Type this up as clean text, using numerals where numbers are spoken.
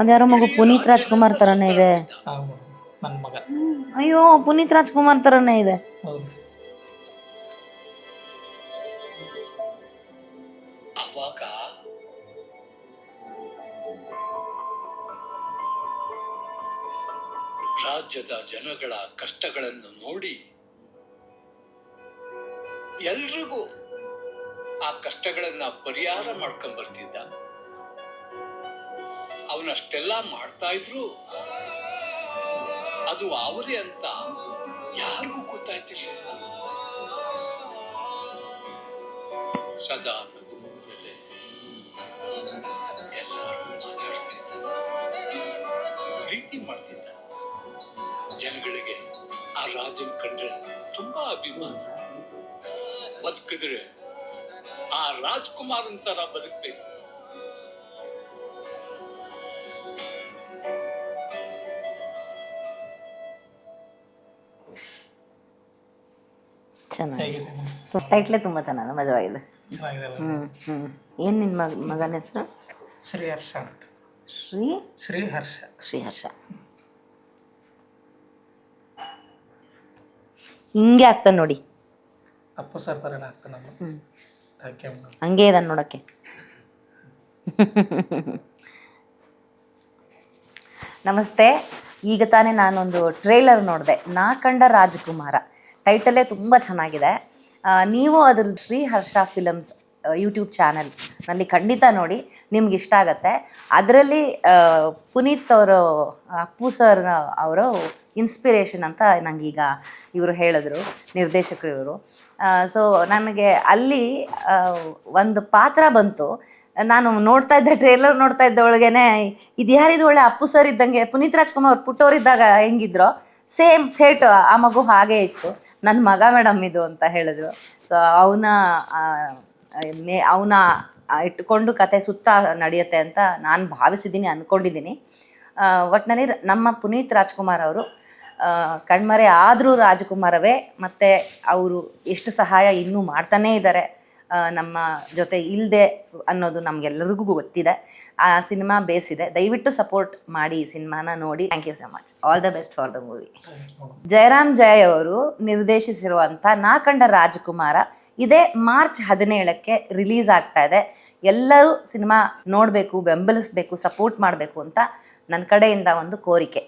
ಅದ್ಯಾರೋ ಮಗು ಪುನೀತ್ ರಾಜ್ಕುಮಾರ್ ಥರನೇ ಇದೆ. ನನ್ನ ಮಗ. ಅಯ್ಯೋ ಪುನೀತ್ ರಾಜ್ಕುಮಾರ್ ಥರನೇ ಇದೆ. ಹೌದು. ಅವಾಗ ರಾಜ್ಯದ ಜನಗಳ ಕಷ್ಟಗಳನ್ನು ನೋಡಿ ಎಲ್ರಿಗೂ ಆ ಕಷ್ಟಗಳನ್ನ ಪರಿಹಾರ ಮಾಡ್ಕೊಂಡ್ಬರ್ತಿದ್ದ. ಅವನಷ್ಟೆಲ್ಲ ಮಾಡ್ತಾ ಇದ್ರು ಅದು ಅವರೇ ಅಂತ ಯಾರಿಗೂ ಗೊತ್ತಾಯ್ತಿರ್ಲಿಲ್ಲ. ಸದಾ ನಗು ಮುಖದಲ್ಲೇ ಎಲ್ಲರೂ ಮಾತಾಡ್ತಿದ್ದ, ಪ್ರೀತಿ ಮಾಡ್ತಿದ್ದ. ಜನಗಳಿಗೆ ಆ ರಾಜನ್ ಕಂಡ್ರೆ ತುಂಬಾ ಅಭಿಮಾನ. ಬದುಕಿದ್ರೆ ಆ ರಾಜ್ಕುಮಾರ್ ತರ ಬದುಕಬೇಕು. ಚೆನ್ನಾಗಿದೆ. ಟೈಟ್ಲೇ ತುಂಬ ಚೆನ್ನಾಗಿದೆ, ಮಜವಾಗಿದೆ. ಏನು ನಿನ್ನ ಮಗನ ಹೆಸರು? ಶ್ರೀಹರ್ಷ ಅಂತ. ಶ್ರೀಹರ್ಷ. ಹಿಂಗೆ ಆಗ್ತಾನೆ ನೋಡಿ, ಅಪ್ಪು ಸರ್ ಥರನೇ ಆಗ್ತಾನೆ. ಹಂಗೆ ಇದಾನೆ ನೋಡೋಕ್ಕೆ. ನಮಸ್ತೆ. ಈಗ ತಾನೇ ನಾನೊಂದು ಟ್ರೇಲರ್ ನೋಡಿದೆ, ನಾ ಕಂಡ ರಾಜಕುಮಾರ. ಟೈಟಲೇ ತುಂಬ ಚೆನ್ನಾಗಿದೆ. ನೀವು ಅದ್ರ ಶ್ರೀಹರ್ಷ ಫಿಲಮ್ಸ್ ಯೂಟ್ಯೂಬ್ ಚಾನಲ್ನಲ್ಲಿ ಖಂಡಿತ ನೋಡಿ, ನಿಮ್ಗೆ ಇಷ್ಟ ಆಗುತ್ತೆ. ಅದರಲ್ಲಿ ಪುನೀತ್ ಅವರು, ಅಪ್ಪು ಸರ್ ಅವರು ಇನ್ಸ್ಪಿರೇಷನ್ ಅಂತ ನನಗೀಗ ಇವರು ಹೇಳಿದ್ರು, ನಿರ್ದೇಶಕರು ಇವರು. ಸೊ ನನಗೆ ಅಲ್ಲಿ ಒಂದು ಪಾತ್ರ ಬಂತು. ನಾನು ಟ್ರೇಲರ್ ನೋಡ್ತಾ ಇದ್ದ ಒಳಗೇನೆ ಇದು ಯಾರಿದು, ಒಳ್ಳೆ ಅಪ್ಪು ಸರ್ ಇದ್ದಂಗೆ, ಪುನೀತ್ ರಾಜ್ಕುಮಾರ್ ಪುಟ್ಟವರಿದ್ದಾಗ ಹೆಂಗಿದ್ರು ಸೇಮ್ ಥೇಟ್ ಆ ಮಗು ಹಾಗೇ ಇತ್ತು. ನನ್ನ ಮಗ ಮೇಡಮ್ ಇದು ಅಂತ ಹೇಳಿದ್ರು. ಸೊ ಅವನ ಇಟ್ಕೊಂಡು ಕತೆ ಸುತ್ತ ನಡೆಯುತ್ತೆ ಅಂತ ನಾನು ಭಾವಿಸಿದ್ದೀನಿ, ಅಂದ್ಕೊಂಡಿದ್ದೀನಿ. ಒಟ್ಟಿನಲ್ಲಿ ನಮ್ಮ ಪುನೀತ್ ರಾಜ್ಕುಮಾರ್ ಅವರು ಕಣ್ಮರೆ ಆದರೂ ರಾಜಕುಮಾರವೇ, ಮತ್ತು ಅವರು ಎಷ್ಟು ಸಹಾಯ ಇನ್ನೂ ಮಾಡ್ತಾನೇ ಇದ್ದಾರೆ ನಮ್ಮ ಜೊತೆ ಇಲ್ಲದೆ ಅನ್ನೋದು ನಮಗೆಲ್ಲರಿಗೂ ಗೊತ್ತಿದೆ. ಆ ಸಿನಿಮಾ ಬೇಸಿದೆ. ದಯವಿಟ್ಟು ಸಪೋರ್ಟ್ ಮಾಡಿ, ಈ ಸಿನಿಮಾನ ನೋಡಿ. Thank you so much. All the best for the movie. Jayaram Jay ಅವರು ನಿರ್ದೇಶಿಸಿರುವಂಥ ನಾ ಕಂಡ ರಾಜಕುಮಾರ ಇದೇ ಮಾರ್ಚ್ 17ಕ್ಕೆ ರಿಲೀಸ್ ಆಗ್ತಾ ಇದೆ. ಎಲ್ಲರೂ ಸಿನಿಮಾ ನೋಡಬೇಕು, ಬೆಂಬಲಿಸಬೇಕು, ಸಪೋರ್ಟ್ ಮಾಡಬೇಕು ಅಂತ ನನ್ನ ಕಡೆಯಿಂದ ಒಂದು ಕೋರಿಕೆ.